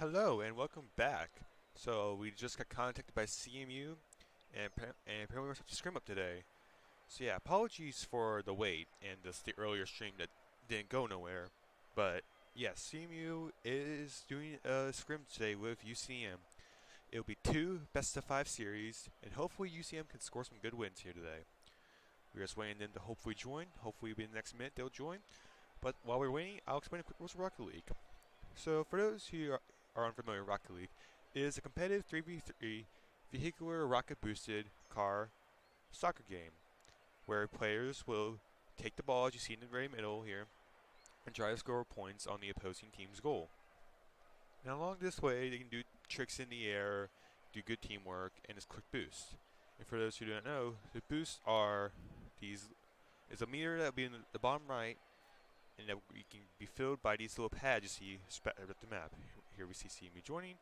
Hello and welcome back. So we just got contacted by CMU and apparently we're supposed to scrim up today. So yeah, apologies for the wait and the earlier stream that didn't go nowhere. But yeah, CMU is doing a scrim today with UCM. It'll be 2 best-of-5 series, and hopefully UCM can score some good wins here today. We're just waiting them to hopefully join. Hopefully in the next minute they'll join. But while we're waiting, I'll explain a quick rules of Rocket League. So for those who are unfamiliar with Rocket League, it is a competitive 3v3 vehicular rocket-boosted car soccer game where players will take the ball, as you see in the very middle here, and try to score points on the opposing team's goal. Now along this way, they can do tricks in the air, do good teamwork, and just quick boost. And for those who don't know, the boosts are these. Is a meter that will be in the bottom right, and that we can be filled by these little pads you see spattered up the map. Here we see CMU joining,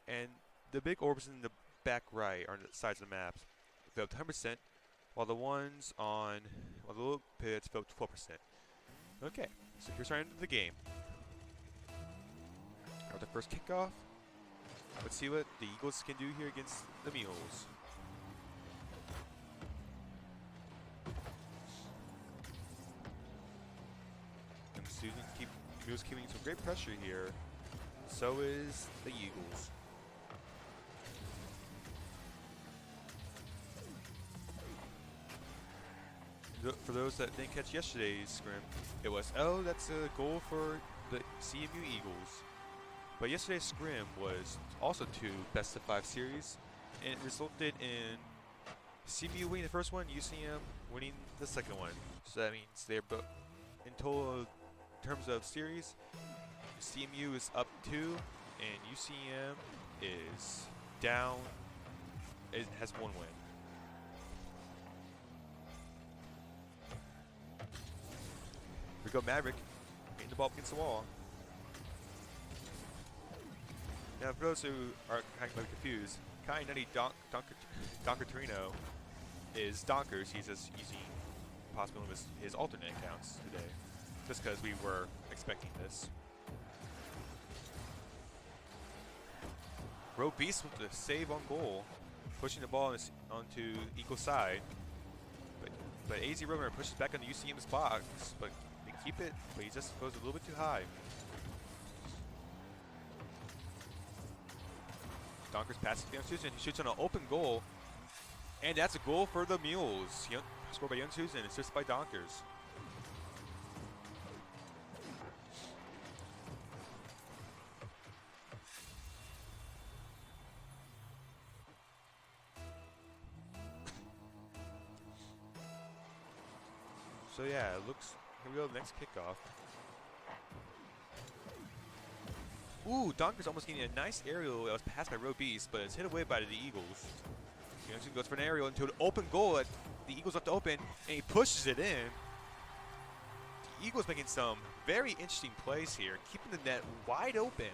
and the big orbs in the back right, or on the sides of the map, fill up to 100%, while the ones on the little pivots fill up to 12%. Okay, so here's our end of the game. After the first kickoff, let's see what the Eagles can do here against the Mules. And the Mules keeping some great pressure here. So is the Eagles. For those that didn't catch yesterday's scrim, it was, oh, that's a goal for the CMU Eagles. But yesterday's scrim was also 2 best-of-5 series, and it resulted in CMU winning the first one, UCM winning the second one. So that means they're both, in total terms of series, CMU is up 2, and UCM is down. It has 1 win. Here we go, Maverick, hitting the ball against the wall. Now, for those who are kind of confused, Kai Nutty Donker is Donkers. He's just using possibly one of his alternate accounts today, just because we were expecting this. Roe Beast with the save on goal, pushing the ball onto Eagle side. But AZ Rover pushes back on the UCM's box, but they keep it, but he just goes a little bit too high. Donkers passes to Young Susan. He shoots on an open goal. And that's a goal for the Mules. Scored by Young Susan, assisted by Donkers. So yeah, it looks, here we go, next kickoff. Ooh, Donkers almost getting a nice aerial that was passed by Robeast, but it's hit away by the Eagles. Youngson goes for an aerial into an open goal that the Eagles left open, and he pushes it in. The Eagles making some very interesting plays here, keeping the net wide open.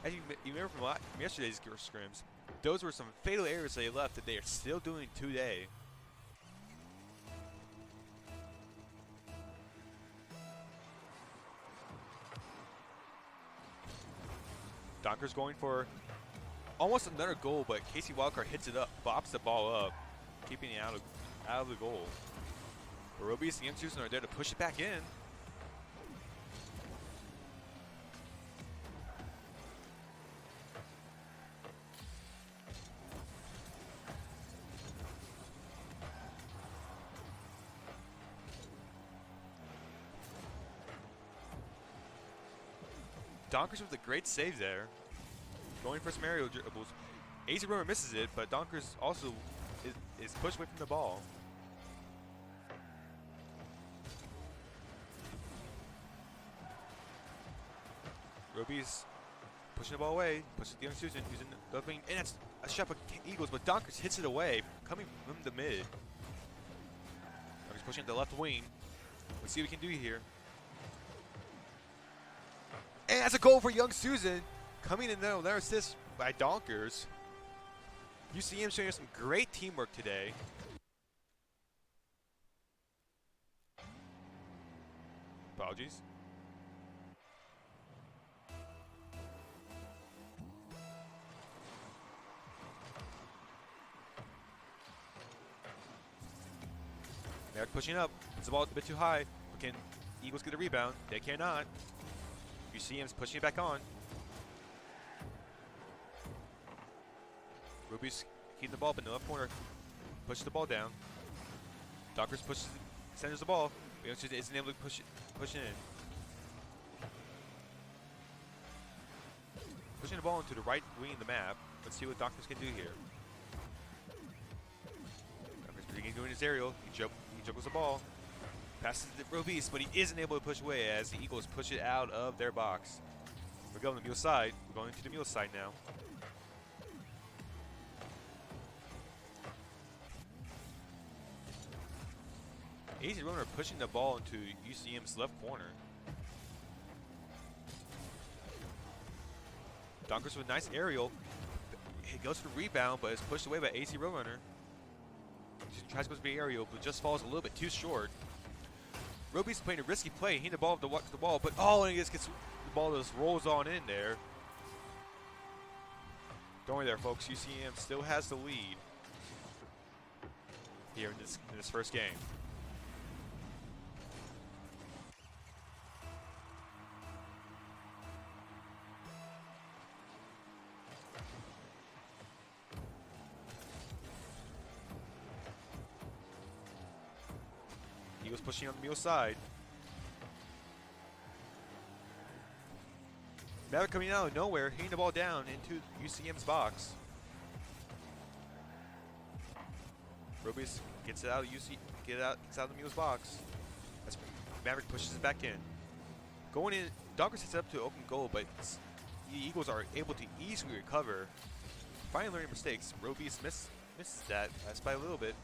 As you remember from yesterday's scrims, those were some fatal errors they left that they are still doing today. Donkers going for almost another goal, but Casey Wildcard hits it up, bops the ball up, keeping it out of the goal. But Robeast and Young Susan are there to push it back in. Donkers with a great save there. Going for some aerial dribbles. AZ Romer misses it, but Donkers also is pushed away from the ball. Robeast pushing the ball away, pushes Young Susan, who's in the wing, and that's a shot for Eagles, but Donkers hits it away, coming from the mid. Donkers pushing the left wing. Let's see what we can do here. And that's a goal for Young Susan. Coming in there, another assist by Donkers. UCM showing us some great teamwork today. Apologies. They're pushing up. It's the ball a bit too high. But can Eagles get a rebound? They cannot. UCM's pushing it back on. Ruby's keeping the ball up in the left corner. Pushes the ball down. Donkers centers the ball. Youngster isn't able to push it in. Pushing the ball into the right wing of the map. Let's see what Donkers can do here. Donkers doing his aerial. He juggles the ball. Passes to Robeast, but he isn't able to push away as the Eagles push it out of their box. We're going to the Mule side. We're going to the Mule side now. AZ Runner pushing the ball into UCM's left corner. Donkers with a nice aerial. He goes for the rebound, but is pushed away by AZ Roadrunner. He tries to go for the aerial, but just falls a little bit too short. Roby's playing a risky play, hitting the ball to the wall, but and he just gets the ball just rolls on in there. Don't worry there, folks. UCM still has the lead here in this first game. He was pushing on the Mule side. Maverick coming out of nowhere, hitting the ball down into UCM's box. Robius gets it out of gets out of the Mule's box. As Maverick pushes it back in. Going in, Donkers sets it up to open goal, but the Eagles are able to easily recover. Finally learning mistakes. Robius misses that. That's by a little bit.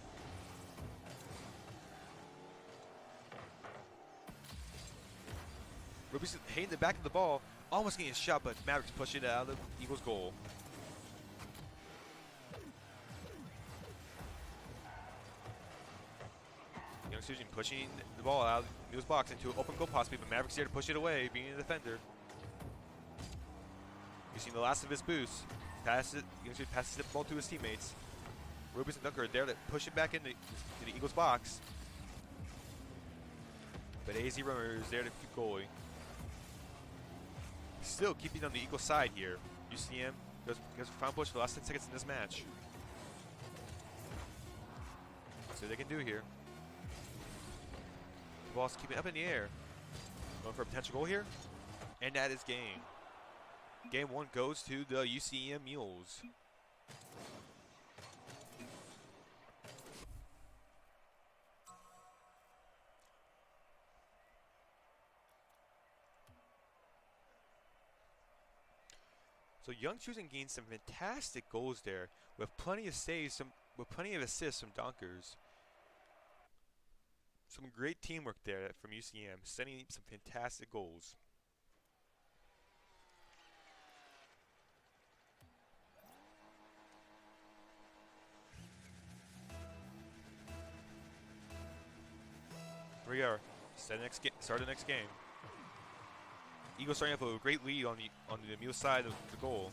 Roby's hitting the back of the ball, almost getting a shot, but Mavericks pushing it out of the Eagles' goal. Young Susan pushing the ball out of the Eagles' box into an open goal possibly, but Mavericks there to push it away, being a defender. You've seen the last of his boost. Young Susan passes the ball to his teammates. Roby's and Dunker are there to push it back into the Eagles' box. But AZ Runner is there to keep goalie. Still keeping on the equal side here. UCM goes for final push for the last 10 seconds in this match. Let's see what they can do here. The ball's keeping up in the air. Going for a potential goal here. And that is game. Game 1 goes to the UCM Mules. So Young Choosing gained some fantastic goals there, with plenty of saves, with plenty of assists from Donkers. Some great teamwork there from UCM, sending some fantastic goals. Here we are. Start the next game. Eagles starting off with a great lead on the Mule side of the goal.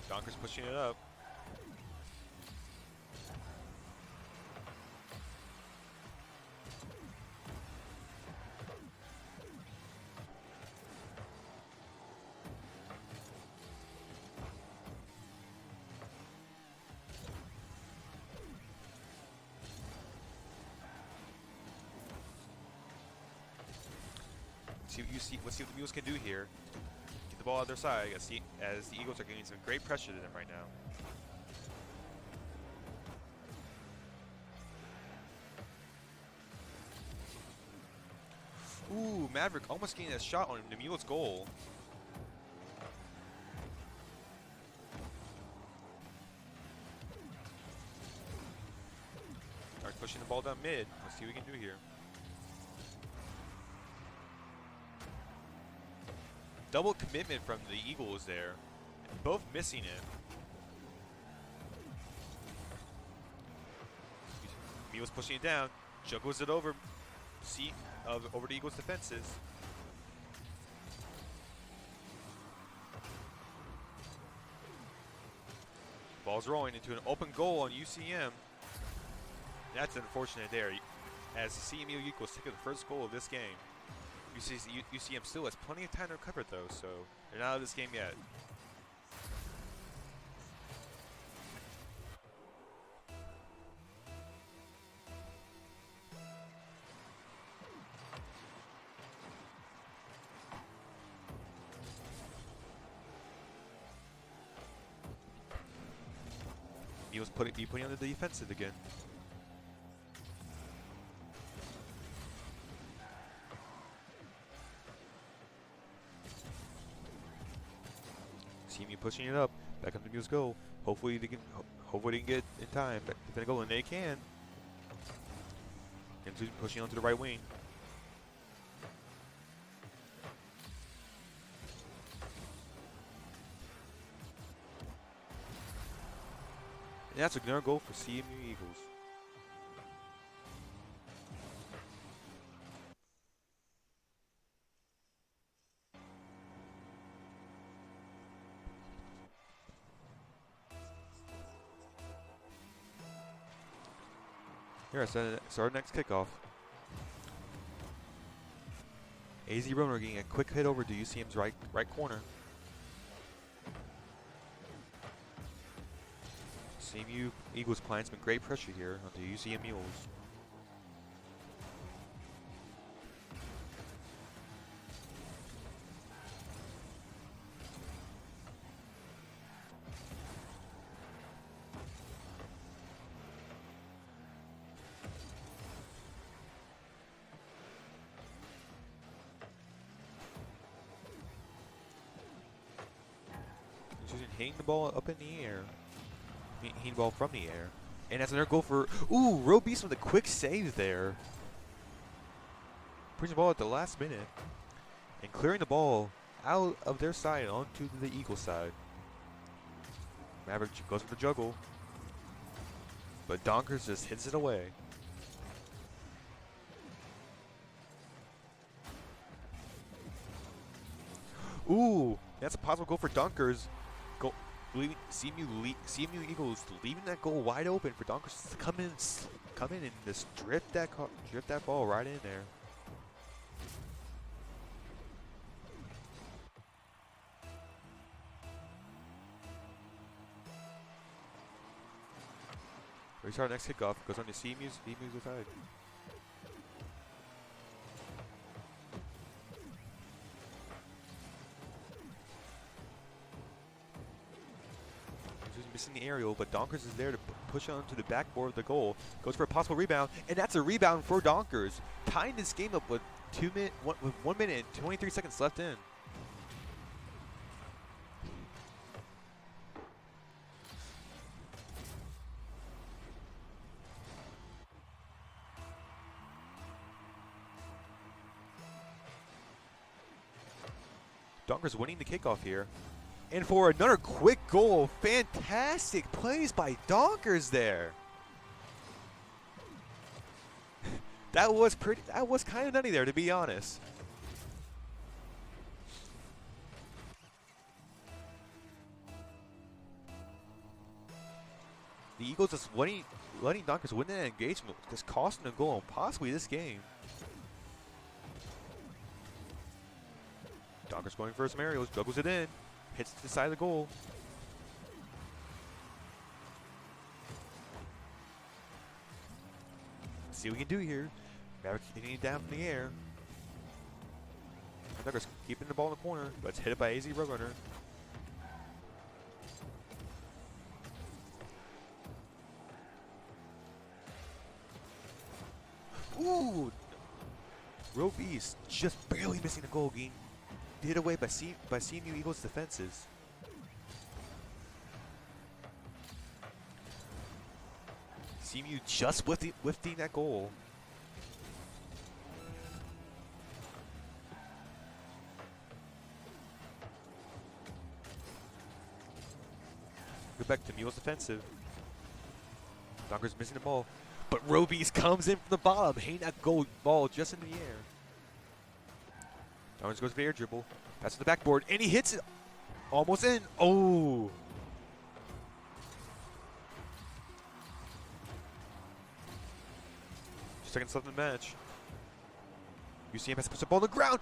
Donkers pushing it up. Let's see what the Mules can do here. Get the ball out their side as the Eagles are getting some great pressure to them right now. Ooh, Maverick almost getting a shot on the Mules' goal. Starts pushing the ball down mid. Let's see what we can do here. Double commitment from the Eagles there, both missing it. Mules pushing it down, juggles it over the Eagles' defenses. Ball's rolling into an open goal on UCM. That's unfortunate there, as the CMU Eagles take the first goal of this game. UCM still has plenty of time to recover though, so they're not out of this game yet. Mules putting on the defensive again. CMU pushing it up, back on the Mules' goal. Hopefully they can get in time. Defend a goal, and they can. And pushing onto the right wing. And that's another goal for CMU Eagles. Here, it's our next kickoff. AZ Roner getting a quick hit over to UCM's right corner. CMU Eagles applying some great pressure here on the UCM Mules. Hitting the ball up in the air. Hitting the ball from the air. And that's another goal for... Ooh, Roe Beast with a quick save there. Pushing the ball at the last minute. And clearing the ball out of their side onto the Eagle side. Maverick goes for the juggle. But Donkers just hits it away. Ooh, that's a possible goal for Donkers. CMU Eagles leaving that goal wide open for Donkers to come in and just drift that ball right in there. We start our next kickoff. Goes on to CMU's side. Just missing the aerial, but Donkers is there to push on to the backboard of the goal. Goes for a possible rebound, and that's a rebound for Donkers, tying this game up with 1 minute and 23 seconds left in. Donkers winning the kickoff here. And for another quick goal, fantastic plays by Donkers there. That was kind of nutty there, to be honest. The Eagles just letting Donkers win that engagement, just costing a goal and possibly this game. Donkers going for some aerials, juggles it in, hits the side of the goal. Let's see what we can do here. Maverick hitting it down in the air. Donkers keeping the ball in the corner, but it's hit by AZ Roadrunner. Ooh! Rope East just barely missing the goal, game. Hit away by CMU Eagles defenses. CMU just lifting that goal. Go back to Mule's defensive. Donkers missing the ball, but Robies comes in from the bottom, hitting that ball just in the air. Donkers goes for the air dribble, passes the backboard, and he hits it almost in. Oh! 2 seconds left in the match. UCM has to put the ball on the ground.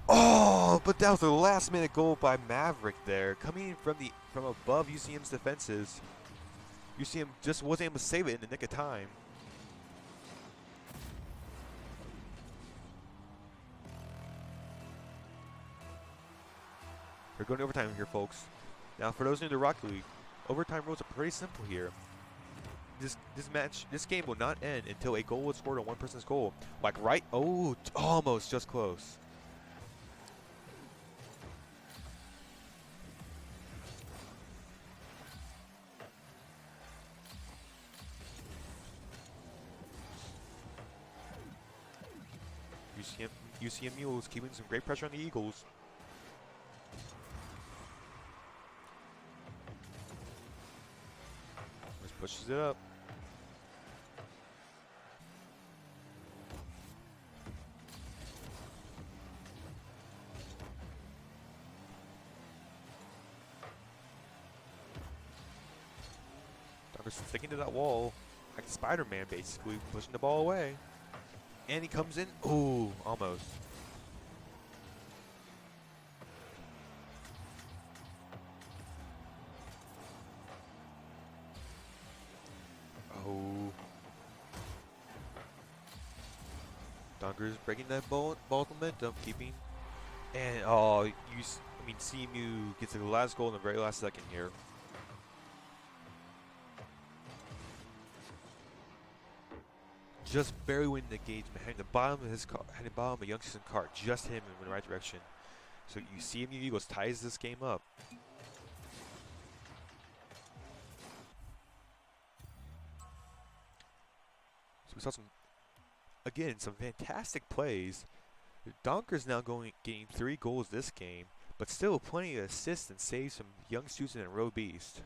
Oh, but that was a last-minute goal by Maverick there, coming in from above UCM's defenses. UCM just wasn't able to save it in the nick of time. We're going to overtime here, folks. Now, for those new to Rocket League, overtime rules are pretty simple here. This game will not end until a goal is scored on one person's goal. Like almost just close. UCM Mules keeping some great pressure on the Eagles. Just pushes it up. Donkers sticking to that wall like Spider-Man, basically pushing the ball away. And he comes in. Ooh, almost. Oh. Donkers breaking that ball momentum, keeping. And CMU gets the last goal in the very last second here. Just barely winning the engagement, hitting the bottom of his car, hitting the bottom of Youngstown cart, just him in the right direction. So you see CMU Eagles ties this game up. So we saw some fantastic plays. Donkers now getting 3 goals this game, but still plenty of assists and saves from Young Susan and Roe Beast.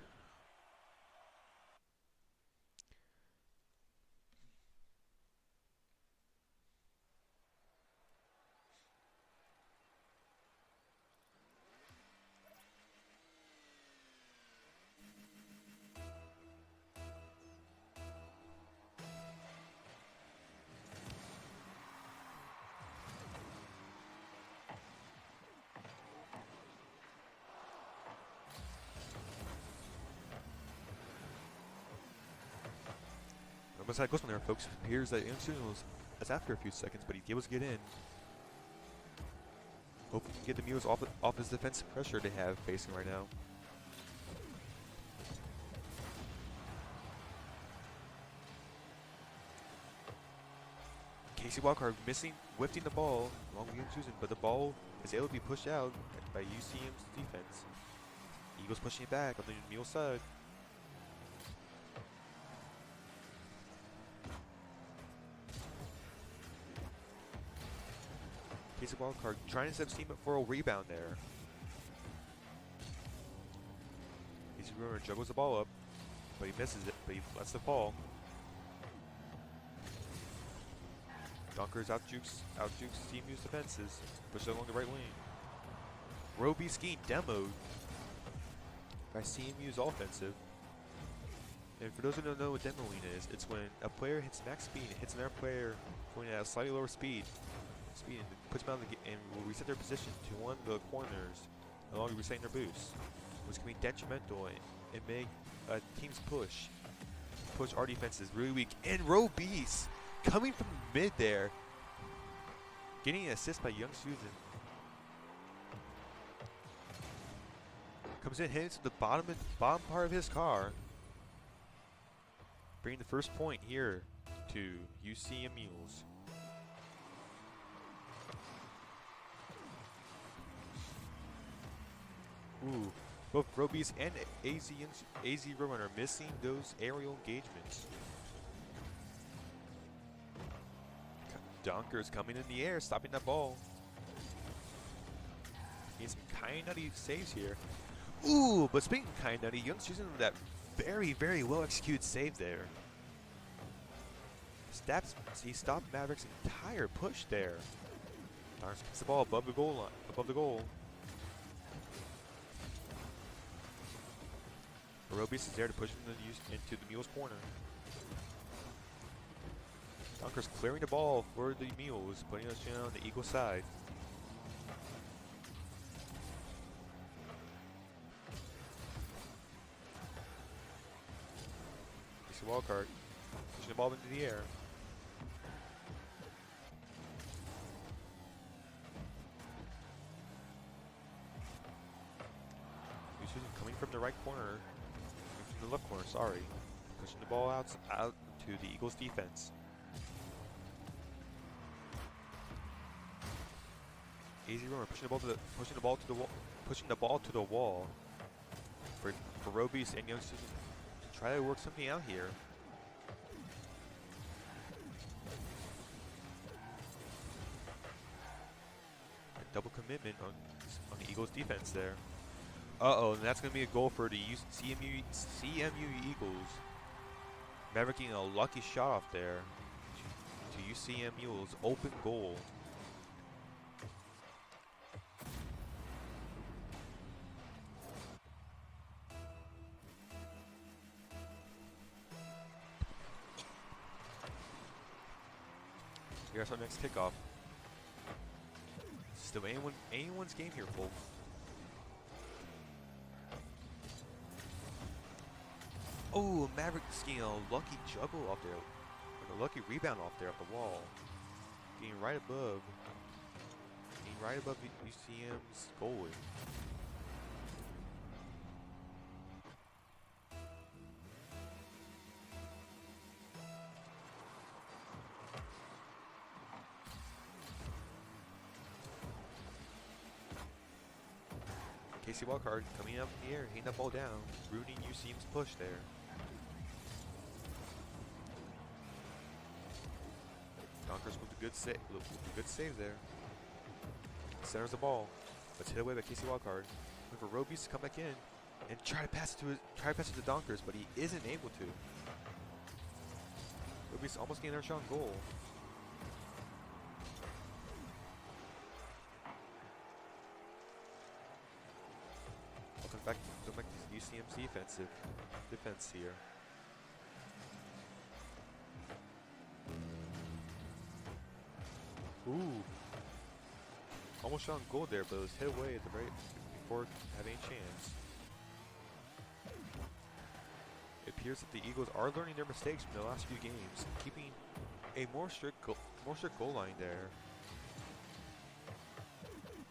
Almost had a close one there, folks. It appears that Elysian was after a few seconds, but he's able to get in. Hope he can get the Mules off his defensive pressure they have facing right now. Casey Wildcard whiffing the ball along with Susan, but the ball is able to be pushed out by UCM's defense. Eagles pushing it back on the Mule side. Casey Wildcard trying to set up steam up for a rebound there. Casey Wildcard juggles the ball up, but he misses it, but he lets it fall. Dunkers outjukes CMU's defenses, pushes along the right wing. Roby skiing demoed by CMU's offensive. And for those who don't know what demoing is, it's when a player hits max speed and hits another player going at a slightly lower speed and puts them out and will reset their position to one of the corners along with resetting their boost, which can be detrimental and make teams push our defenses really weak. And Roby's coming from mid there, getting an assist by Young Susan. Comes in, hits the bottom part of his car, bringing the first point here to UCM Mules. Ooh, both Roby's and AZ Rowan are missing those aerial engagements. Dunkers coming in the air, stopping that ball. Need some kind nutty saves here. Ooh, but speaking of kind nutty, Young's using that very, very well executed save there. He stopped Maverick's entire push there. Dunkers kicks the ball above the goal line, above the goal. Roby's is there to push him into the Mules corner. Dunkers clearing the ball for the Mules, putting us on the Eagle side. It's a wildcard, pushing the ball into the air. Susan coming from the right corner, from the left corner, sorry. Pushing the ball out to the Eagles defense. Easy runner, pushing the ball to the wall for Roby's and Young Susan to try to work something out here. A double commitment on the Eagles defense there. Uh-oh, and that's going to be a goal for the CMU Eagles. Maverick getting a lucky shot off there to UCM Mules, open goal. Here's our next kickoff. Still anyone's game here, folks. Oh, Maverick getting a lucky juggle off there, or a lucky rebound off there off the wall. Getting right above UCM's goalie. Casey Wildcard coming up in the air, hitting that ball down, ruining UCM's push there. Dunkers with a good save there. Centers the ball, but hit away by Casey Wildcard. Looking for Roby's to come back in and try to pass it to Dunkers, but he isn't able to. Roby's almost getting their shot on goal. Back to UCM's defense here. Ooh, almost shot on goal there, but it was hit away at the before having a chance. It appears that the Eagles are learning their mistakes from the last few games, keeping a more strict goal line there,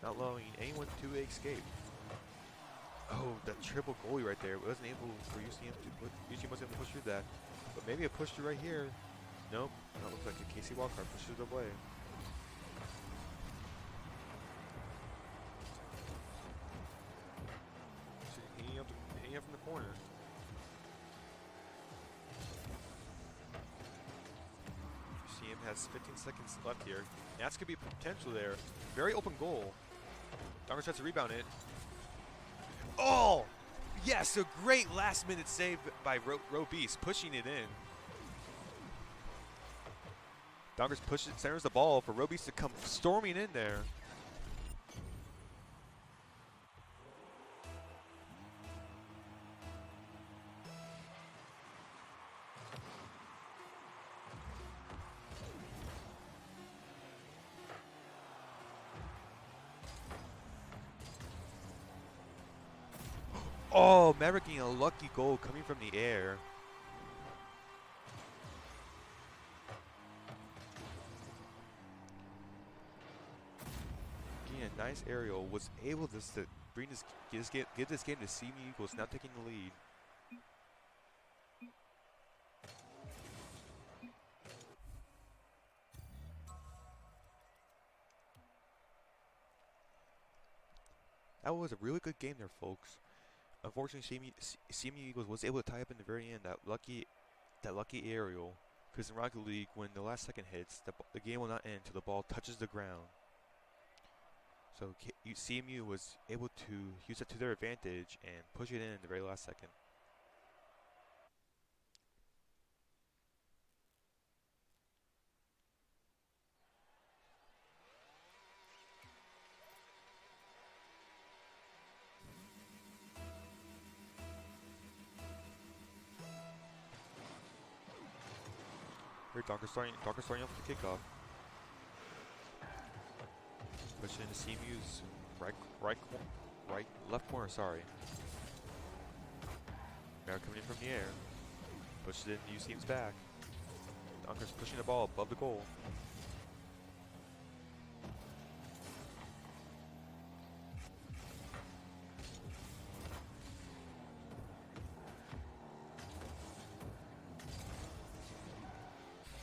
not allowing anyone to escape. Oh, that triple goalie right there wasn't able for UCM wasn't able to push through that, but maybe a push through right here. Nope, that looks like a Casey Walker pushes it away. So hanging up from the corner. UCM has 15 seconds left here. That's gonna be potential there. Very open goal. Donkers tries to rebound it. Oh! Yes, a great last-minute save by Beast, pushing it in. Donkers centers the ball for Beast to come storming in there. Oh, Maverick getting a lucky goal coming from the air. Getting a nice aerial, was able to give this game to CMU Eagles, now taking the lead. That was a really good game there, folks. Unfortunately, CMU Eagles was able to tie up in the very end, that lucky aerial. Because in Rocket League, when the last second hits, the game will not end until the ball touches the ground. So CMU was able to use that to their advantage and push it in the very last second. Here, Donkers starting off the kickoff. Pushing into CMU's left corner, sorry. Now coming in from the air. Pushes it into UCM's back. Donkers pushing the ball above the goal.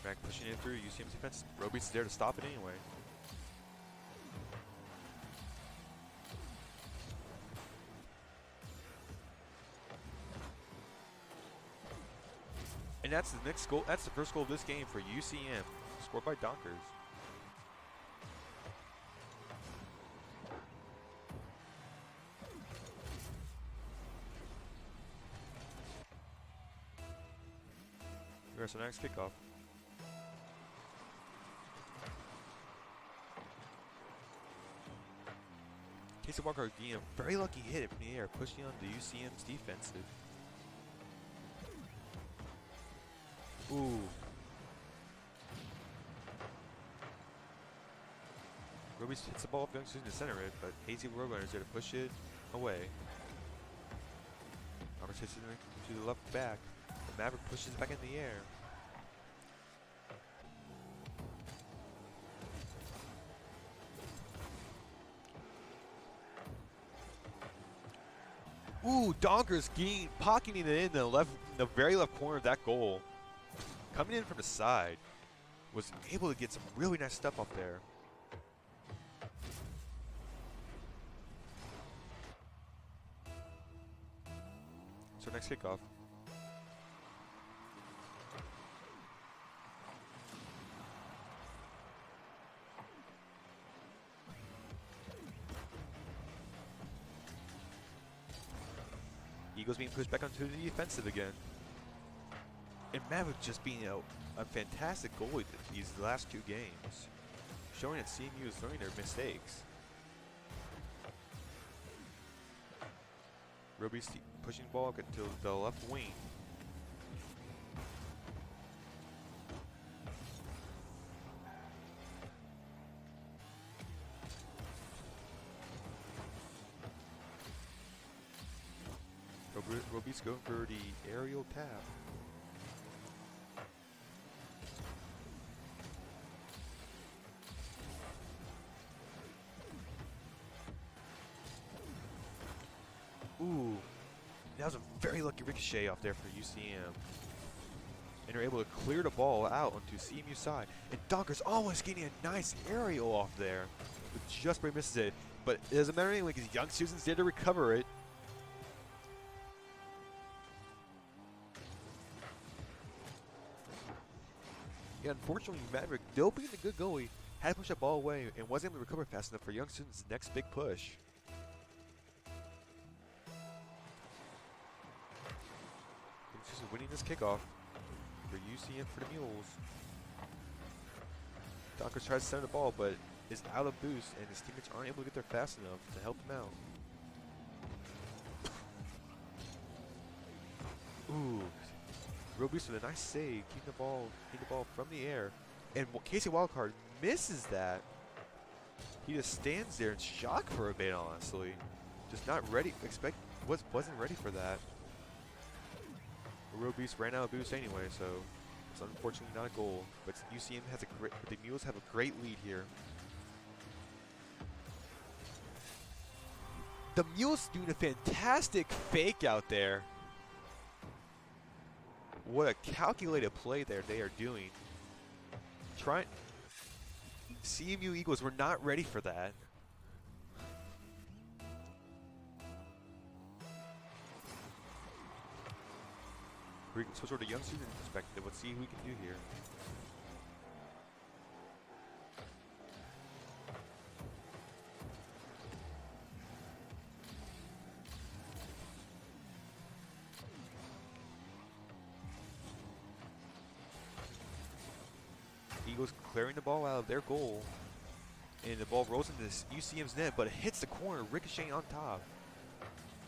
Back pushing it through UCM's defense. Roby's there to stop it anyway. And that's the next goal. That's the first goal of this game for UCM, scored by Donkers. Here's the next kickoff. Casey Walker getting a very lucky hit from the air, pushing on the UCM's defensive. Ooh. Roby hits the ball, Youngsters to center it, but Hazy Roadrunner is there to push it away. Roberts hits it to the left back. The Maverick pushes it back in the air. Ooh, Donkers pocketing it in the very left corner of that goal. Coming in from the side, was able to get some really nice stuff up there. So next kickoff. Eagles being pushed back onto the defensive again. And Maverick just being a fantastic goalie these last two games, showing that CMU is learning their mistakes. Roby's pushing the ball to the left wing. Roby's going for the aerial tap. Ooh, that was a very lucky ricochet off there for UCM. And they're able to clear the ball out onto CMU side. And Donker's almost getting a nice aerial off there, but just barely misses it. But it doesn't matter anyway because Young Susan's there to recover it. Yeah, unfortunately, Maverick, though being a good goalie, had to push that ball away and wasn't able to recover fast enough for Young Susan's next big push. Just winning this kickoff for UCM for the Mules. Dockers tries to center the ball, but is out of boost, and his teammates aren't able to get there fast enough to help him out. Ooh, real boost with a nice save, keeping the ball from the air, and Casey Wildcard misses that. He just stands there in shock for a bit, honestly, just not ready. Wasn't ready for that. Real Beast ran out of boost anyway, so it's unfortunately not a goal. But UCM has the Mules have a great lead here. The Mules doing a fantastic fake out there. What a calculated play there they are doing. CMU Eagles were not ready for that. We can switch over to Young Student perspective. Let's see who we can do here. Eagles clearing the ball out of their goal, and the ball rolls into UCM's net, but it hits the corner, ricocheting on top,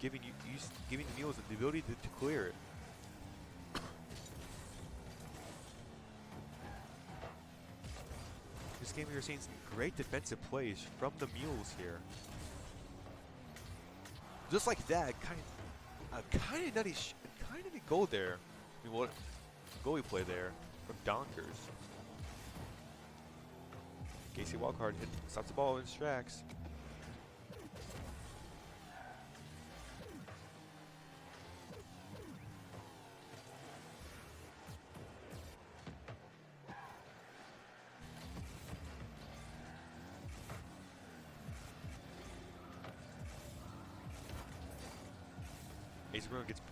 giving the Mules the ability to clear it. This game, we are seeing some great defensive plays from the Mules here. Just like that, kind of nutty, kind of a goal there. I mean, what goalie play there from Donkers. Casey Wildcard stops the ball in his tracks.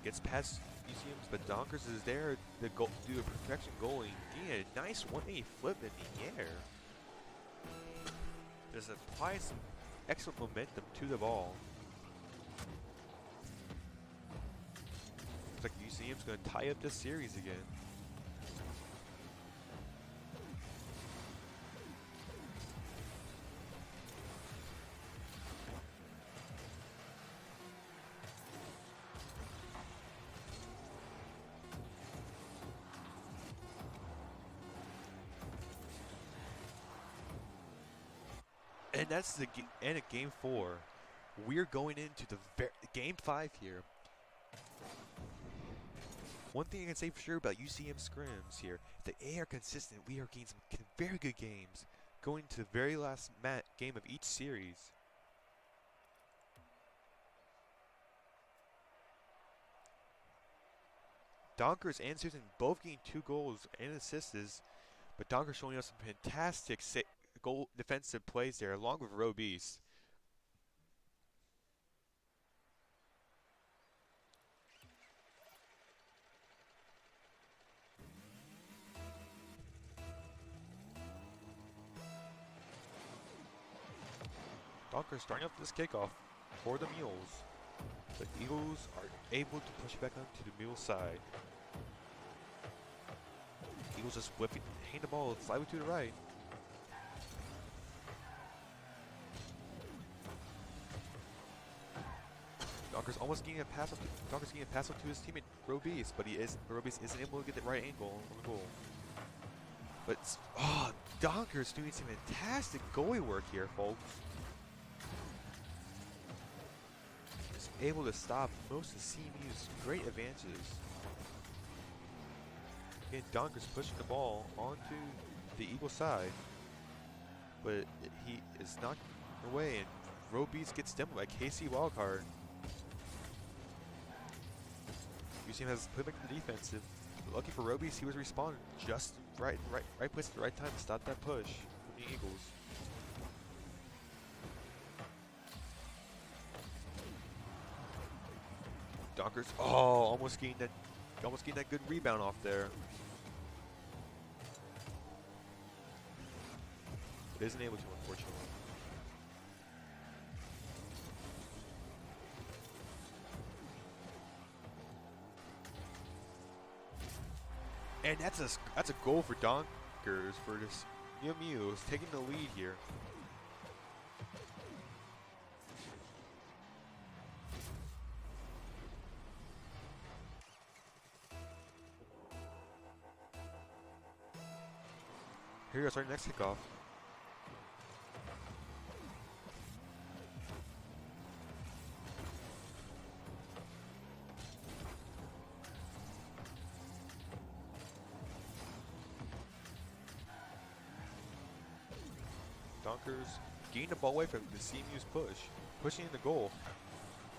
Gets past UCM's, but Donkers is there to do a perfection goalie. Getting a nice 180 flip in the air. Just applies some excellent momentum to the ball. Looks like UCM's going to tie up this series again. And that's the end of Game 4. We're going into the Game 5 here. One thing I can say for sure about UCM scrims here, if they are consistent, we are getting some very good games going to the very last game of each series. Donkers and Susan both getting 2 goals and assists, but Donkers showing us some fantastic goal defensive plays there, along with Roe Beast. Donkers starting up this kickoff for the Mules. The Eagles are able to push back onto the Mules side. Eagles just whipping, hitting the ball slightly to the right. Donkers almost getting a pass up. Donkers getting a pass up to his teammate Robeast, but Robeast isn't able to get the right angle on the goal. But Donkers doing some fantastic goalie work here, folks. Just able to stop most of CMU's great advances. Again, Donker's pushing the ball onto the Eagle side, but he is knocked away, and Robeats gets demoed by KC Wildcard. UCM has put back to the defensive. Lucky for Robeats, he was responding just right place at the right time to stop that push from the Eagles. Donkers, almost getting that good rebound off there. But isn't able to, unfortunately. And that's a goal for Donkers for this CMU is taking the lead here. Here goes our next kickoff. Donkers gain the ball away from the CMU's push, pushing in the goal.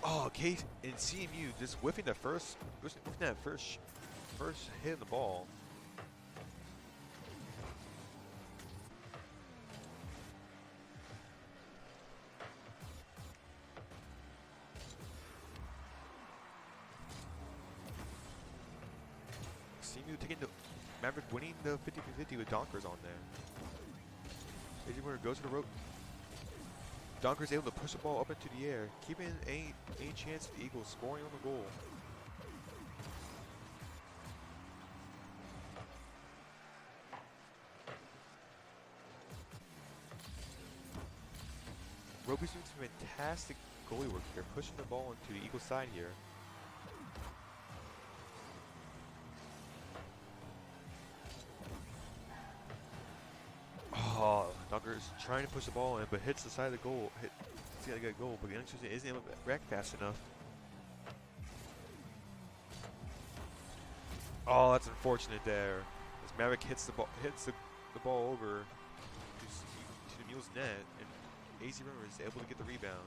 Oh, Case in CMU just whiffing that first hit of the ball. CMU taking the Maverick winning the 50-50 with Donkers on there. Easy Runner goes to the rope. Donkers able to push the ball up into the air, keeping any chance of the Eagles scoring on the goal. Roby's doing some fantastic goalie work here, pushing the ball into the Eagles side here. Donkers trying to push the ball in, but hits the side of the goal. It's got to get a goal, but the Elysian isn't able to react fast enough. Oh, that's unfortunate there. As Maverick hits the ball over to the Mule's net, and AC Rimmer is able to get the rebound.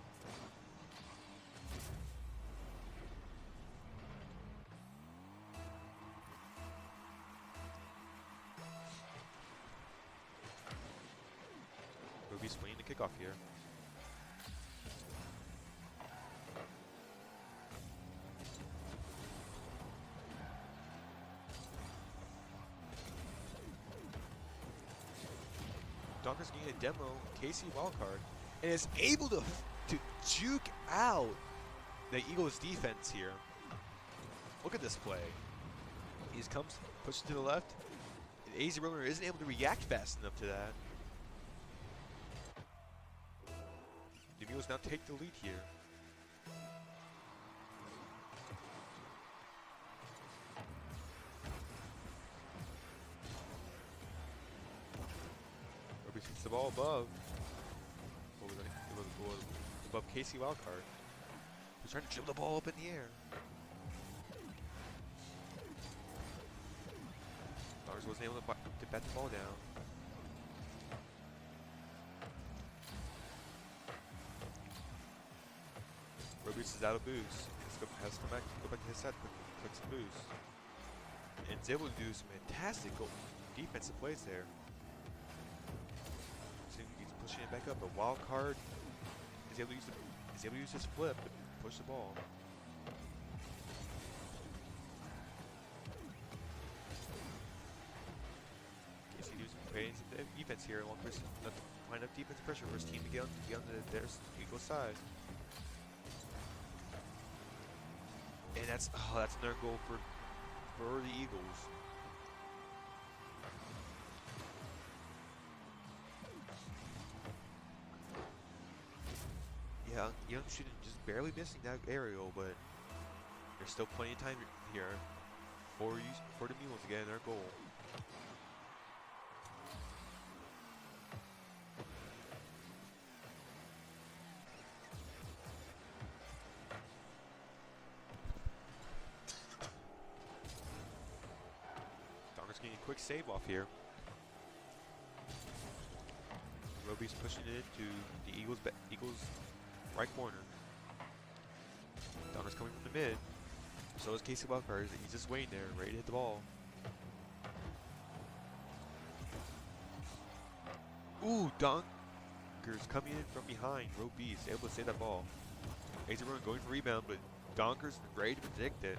Ruby's winning the kickoff here. Donker's getting a demo, KC Wildcard, and is able to juke out the Eagles defense here. Look at this play. He just comes, pushes to the left, and AZ Roller isn't able to react fast enough to that. The Mules now take the lead here. Ruby hits the ball above. Above KC Wildcard. He's trying to dribble the ball up in the air. Donkers wasn't able to bat the ball down. Robius is out of boost. Has to go back to his side, click some boost. And is able to do some fantastic defensive plays there. So he's pushing it back up. A wild card is able to use his flip to push the ball. KC doing some defense here, along with find enough defense pressure for his team to get on their Eagles side. And that's another goal for the Eagles. Yeah, Young shooting just barely missing that aerial, but there's still plenty of time here for the Mules to get in their goal. quick save off here. Roby's pushing it into the Eagles right corner. Donner's coming from the mid. So is Casey Buckers. He's just waiting there, ready to hit the ball. Ooh, Donker's coming in from behind. Roby's able to save that ball. Exit run going for rebound, but Donker's ready to predict it.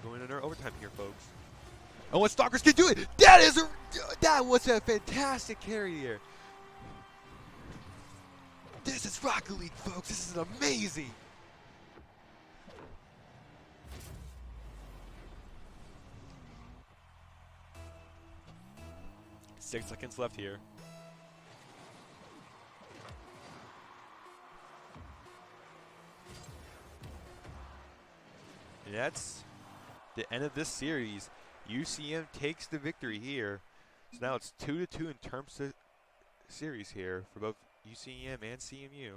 We're going under overtime here, folks. And what Stalkers can do it! That was a fantastic carry here. This is Rocket League, folks. This is amazing. Six seconds left here. And that's the end of this series. UCM takes the victory here. So now it's 2-2 in terms of series here for both UCM and CMU.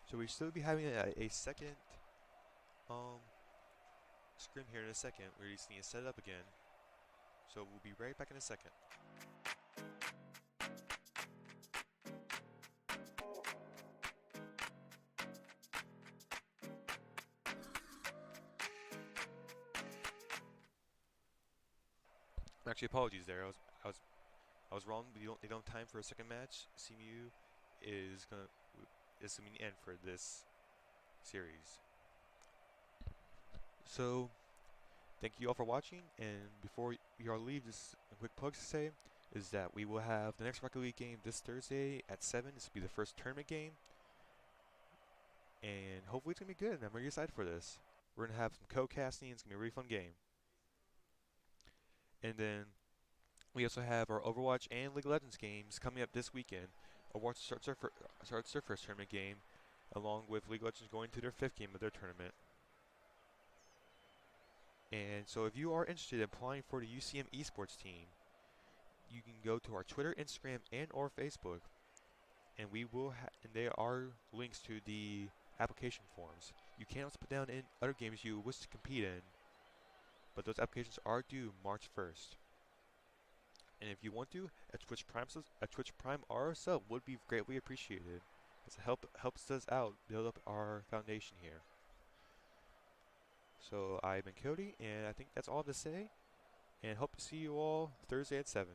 So we still be having a second scrim here in a second. We just need to set it up again. So we'll be right back in a second. Actually, apologies there. I was wrong. They don't have time for a second match. CMU is gonna the end for this series. So thank you all for watching, and before you all leave, just a quick plug to say is that we will have the next Rocket League game this Thursday at 7. This will be the first tournament game, and hopefully it's going to be good. I'm really excited for this. We're going to have some co-casting. It's going to be a really fun game. And then we also have our Overwatch and League of Legends games coming up this weekend. Overwatch starts their first tournament game, along with League of Legends going to their 5th game of their tournament. And so if you are interested in applying for the UCM Esports team, you can go to our Twitter, Instagram, and or Facebook, and and there are links to the application forms. You can also put down in other games you wish to compete in, but those applications are due March 1st. And if you want to, a Twitch Prime RSL would be greatly appreciated. It helps us out build up our foundation here. So I've been Cody, and I think that's all to say. And hope to see you all Thursday at 7.